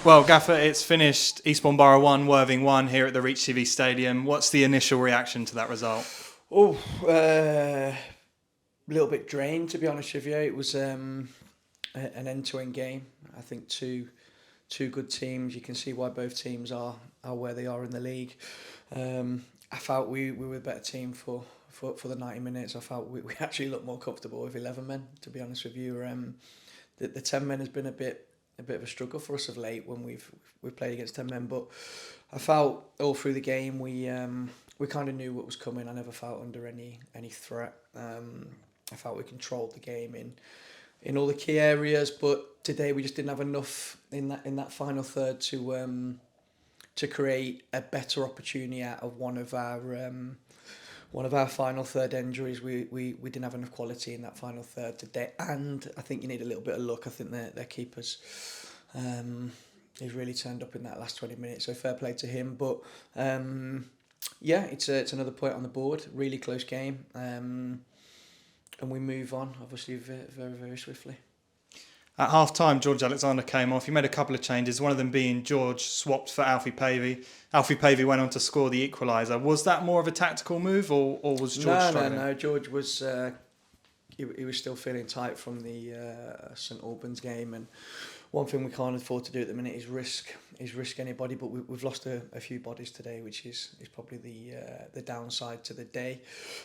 Well, Gaffer, it's finished. Eastbourne Borough 1, Worthing 1 here at the Reach TV Stadium. What's the initial reaction to that result? Oh, a little bit drained, to be honest with you. It was an end-to-end game. I think two good teams. You can see why both teams are where they are in the league. I felt we were the better team for the 90 minutes. I felt we actually looked more comfortable with 11 men, to be honest with you. The 10 men has been a bit of a struggle for us of late when we've played against 10 men, but I felt all through the game we kind of knew what was coming. I never felt under any threat. I felt we controlled the game in all the key areas, but today we just didn't have enough in that final third to create a better opportunity out of one of our final third injuries. We didn't have enough quality in that final third today, and I think you need a little bit of luck. I think their keepers he's really turned up in that last 20 minutes, so fair play to him. But yeah, it's another point on the board. Really close game, and we move on obviously very, very swiftly. At half-time, George Alexander came off. He made a couple of changes, one of them being George swapped for Alfie Pavey. Alfie Pavey went on to score the equaliser. Was that more of a tactical move, or was George struggling? No. George was he was still feeling tight from the St Albans game, and one thing we can't afford to do at the minute is risk anybody. But we've lost a few bodies today, which is probably the downside to the day.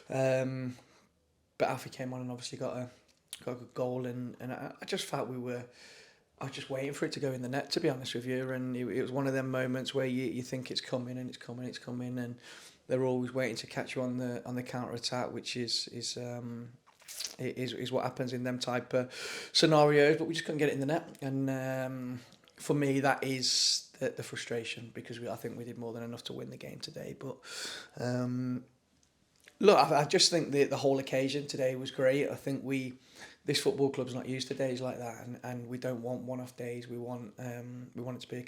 But Alfie came on and obviously got a good goal, and I just felt I was just waiting for it to go in the net, to be honest with you. And it was one of them moments where you think it's coming, and it's coming, and they're always waiting to catch you on the counter attack, which is what happens in them type of scenarios. But we just couldn't get it in the net, and for me that is the frustration, because I think we did more than enough to win the game today. But look, I just think the whole occasion today was great. I think this football club's not used to days like that, and we don't want one-off days. We want it to be a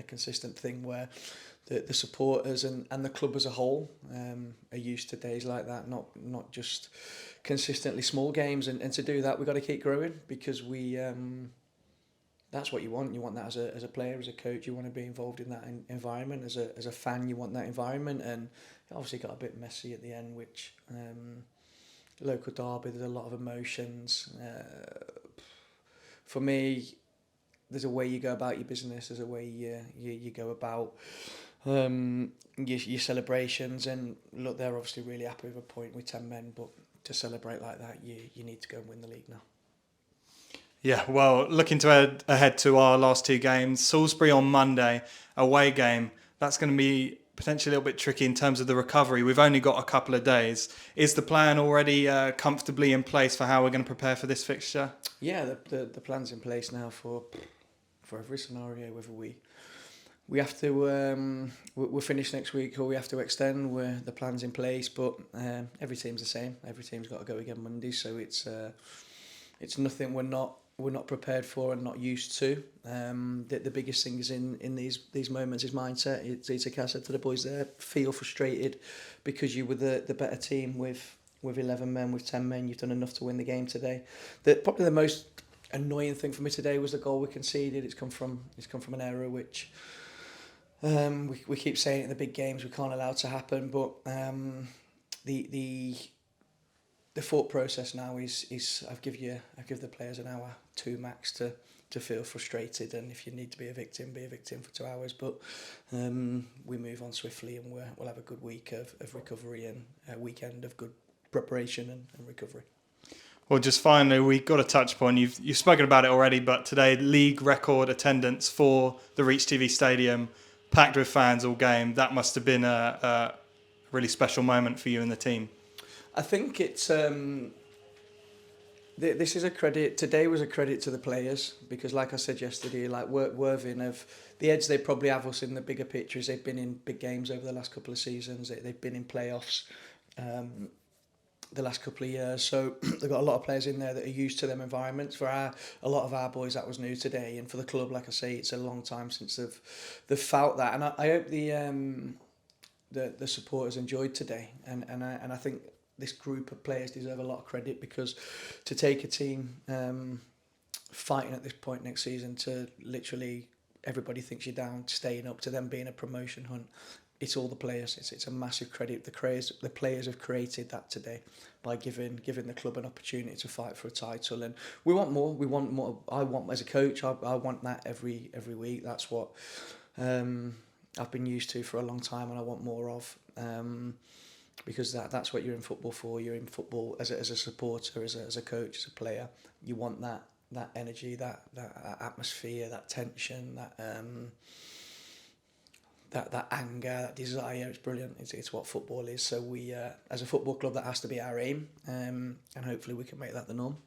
consistent thing where the supporters and the club as a whole are used to days like that, not just consistently small games. And to do that, we've got to keep growing, because that's what you want. You want that as a player, as a coach. You want to be involved in that environment. As a fan, you want that environment. And it obviously got a bit messy at the end, which local derby, there's a lot of emotions. For me, there's a way you go about your business. There's a way you go about your celebrations. And look, they're obviously really happy with a point with 10 men, but to celebrate like that, you need to go and win the league now. Yeah, well, looking to ahead to our last two games, Salisbury on Monday, away game. That's going to be potentially a little bit tricky in terms of the recovery. We've only got a couple of days. Is the plan already comfortably in place for how we're going to prepare for this fixture? Yeah, the plan's in place now for every scenario. Whether we have to we'll finish next week or we have to extend, the plan's in place. But every team's the same. Every team's got to go again Monday, so it's nothing we're not prepared for and not used to. The biggest thing is in these moments is mindset. It's like I said to the boys there, feel frustrated because you were the better team with 11 men, with 10 men. You've done enough to win the game today. Probably the most annoying thing for me today was the goal we conceded. It's come from an error which we keep saying in the big games we can't allow to happen. But the thought process now is I give the players an hour, 2 max to feel frustrated, and if you need to be a victim for 2 hours. But we move on swiftly, and we'll have a good week of recovery and a weekend of good preparation and recovery. Well, just finally, we've got a touch point. You've spoken about it already, but today, league record attendance for the Reach TV Stadium, packed with fans all game. That must have been a really special moment for you and the team. I think it's this is a credit. Today was a credit to the players, because, like I said yesterday, like Worthing of the edge they probably have us in the bigger picture is they've been in big games over the last couple of seasons. They've been in playoffs the last couple of years, so they've got a lot of players in there that are used to them environments. For a lot of our boys, that was new today, and for the club, like I say, it's a long time since they've felt that. And I hope the supporters enjoyed today, and I think this group of players deserve a lot of credit, because to take a team fighting at this point next season to literally everybody thinks you're down, staying up, to them being a promotion hunt. It's all the players. It's a massive credit. The players have created that today by giving the club an opportunity to fight for a title, and we want more. We want more. I want, as a coach, I want that every week. That's what I've been used to for a long time, and I want more of. Because that's what you're in football for. You're in football as a supporter, as a coach, as a player. You want that energy, that atmosphere, that tension, that anger, that desire. It's brilliant. It's what football is. So we, as a football club, that has to be our aim, and hopefully we can make that the norm.